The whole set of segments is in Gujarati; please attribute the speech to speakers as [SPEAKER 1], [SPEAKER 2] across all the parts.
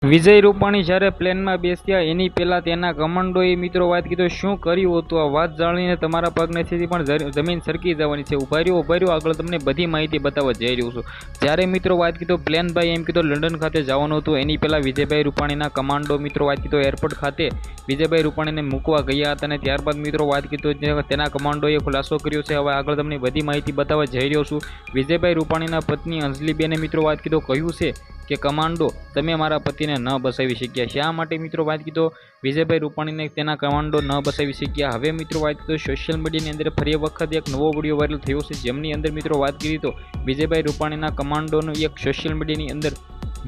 [SPEAKER 1] વિજય રૂપાણી જ્યારે પ્લેનમાં બેસ્યા એની પહેલાં તેના કમાન્ડોએ મિત્રો વાત કીધો શું કર્યું હતું? આ વાત જાણીને તમારા પગ નીચેથી પણ જમીન સરકી જવાની છે. ઉભા રહ્યો આગળ તમને બધી માહિતી બતાવવા જઈ રહ્યો છું. જ્યારે મિત્રો વાત કીધો પ્લેનભાઈ એમ કીધો લંડન ખાતે જવાનું હતું એની પહેલાં વિજયભાઈ રૂપાણીના કમાન્ડો મિત્રો વાત કીધો એરપોર્ટ ખાતે વિજયભાઈ રૂપાણીને મૂકવા ગયા હતા અને ત્યારબાદ મિત્રો વાત કીધો તેના કમાન્ડોએ ખુલાસો કર્યો છે. હવે આગળ તમને બધી માહિતી બતાવવા જઈ રહ્યો છું. વિજયભાઈ રૂપાણીના પત્ની અંજલિબેને મિત્રો વાત કીધો કહ્યું છે કે કમાન્ડો તમે મારા પતિને ન બસાવી શક્યા. શા માટે મિત્રો વાત કીધો વિજયભાઈ રૂપાણીને તેના કમાન્ડો ન બસાવી શક્યા? હવે મિત્રો વાત કીધો સોશિયલ મીડિયાની અંદર ફરી વખત એક નવો વિડીયો વાયરલ થયો છે જેમની અંદર મિત્રો વાત કરી તો વિજયભાઈ રૂપાણીના કમાન્ડોનું એક સોશિયલ મીડિયાની અંદર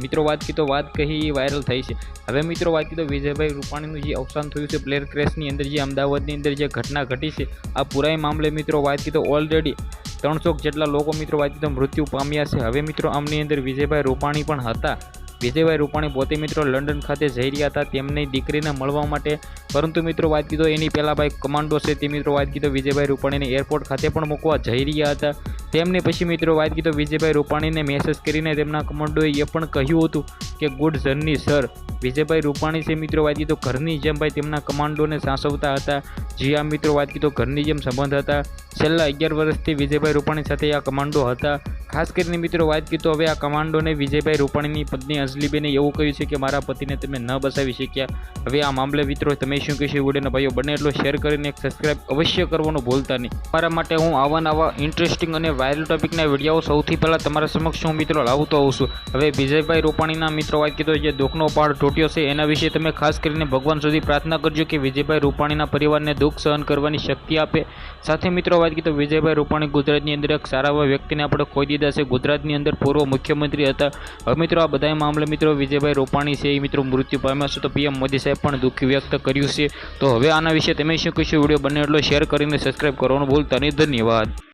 [SPEAKER 1] મિત્રો વાત કીધો વાત કહી વાયરલ થઈ છે. હવે મિત્રો વાત કીધો વિજયભાઈ રૂપાણીનું જે અવસાન થયું છે પ્લેન ક્રેશની અંદર જે અમદાવાદની અંદર જે ઘટના ઘટી છે આ પૂરા મામલે મિત્રો વાત કીધો ઓલરેડી 300 જેટલા લોકો મિત્રો વાત કીધો મૃત્યુ પામ્યા છે. હવે મિત્રો આમની અંદર વિજયભાઈ રૂપાણી પણ હતા. વિજયભાઈ રૂપાણી પોતે મિત્રો લંડન ખાતે જઈ રહ્યા હતા તેમની દીકરીને મળવા માટે, પરંતુ મિત્રો વાત કીધો એની પહેલાં ભાઈ કમાન્ડો છે તે મિત્રો વાત કીધો વિજયભાઈ રૂપાણીને એરપોર્ટ ખાતે પણ મૂકવા જઈ રહ્યા હતા. તેમને પછી મિત્રો વાત કીધો વિજયભાઈ રૂપાણીને મેસેજ કરીને તેમના કમાન્ડોએ એ પણ કહ્યું હતું કે good journey sir. Vijaybhai Rupani છે મિત્રો વાત કીધો ઘરની જેમ ભાઈ તેમના કમાન્ડોને સાચવતા હતા. જી આ મિત્રો વાત કીધો ઘરની જેમ સંબંધ હતા. છેલ્લા 11 વર્ષથી વિજયભાઈ રૂપાણી સાથે આ કમાન્ડો હતા. ખાસ કરીને મિત્રો વાત કીધો હવે આ કમાન્ડોને વિજયભાઈ રૂપાણીની પત્ની અંજલિબેને એવું કહ્યું છે કે મારા પતિને તમે ન બસાવી શક્યા. હવે આ મામલે મિત્રો તમે શું કહેશો? વિડીયોના ભાઈઓ બને એટલો શેર કરીને એક સબસ્ક્રાઇબ અવશ્ય કરવાનું ભૂલતા નહીં. મારા માટે હું આવા ઇન્ટરેસ્ટિંગ અને વાયરલ ટોપિકના વિડીયો સૌથી પહેલાં તમારા સમક્ષ હું મિત્રો લાવતો આવું છું. હવે વિજયભાઈ રૂપાણીના મિત્રો વાત કીધો જે દુઃખનો પહાડ તૂટ્યો છે એના વિશે તમે ખાસ કરીને ભગવાન સુધી પ્રાર્થના કરજો કે વિજયભાઈ રૂપાણીના પરિવારને દુઃખ સહન કરવાની શક્તિ આપે. સાથે મિત્રો વાત કીધો વિજયભાઈ રૂપાણી ગુજરાતની અંદર એક સારા એવા વ્યક્તિને આપણે ખોઈ દીધા છે. ગુજરાતની અંદર પૂર્વ મુખ્યમંત્રી હતા. હવે મિત્રો આ બધા મામલે મિત્રો વિજયભાઈ રૂપાણી છે એ મિત્રો મૃત્યુ પામ્યા છે તો પીએમ મોદી સાહેબ પણ દુઃખ વ્યક્ત કર્યું છે. તો હવે આના વિશે તમે શું કહેશો? વિડીયો બને એટલો શેર કરીને સબસ્ક્રાઇબ કરવાનું ભૂલતા નહીં. ધન્યવાદ.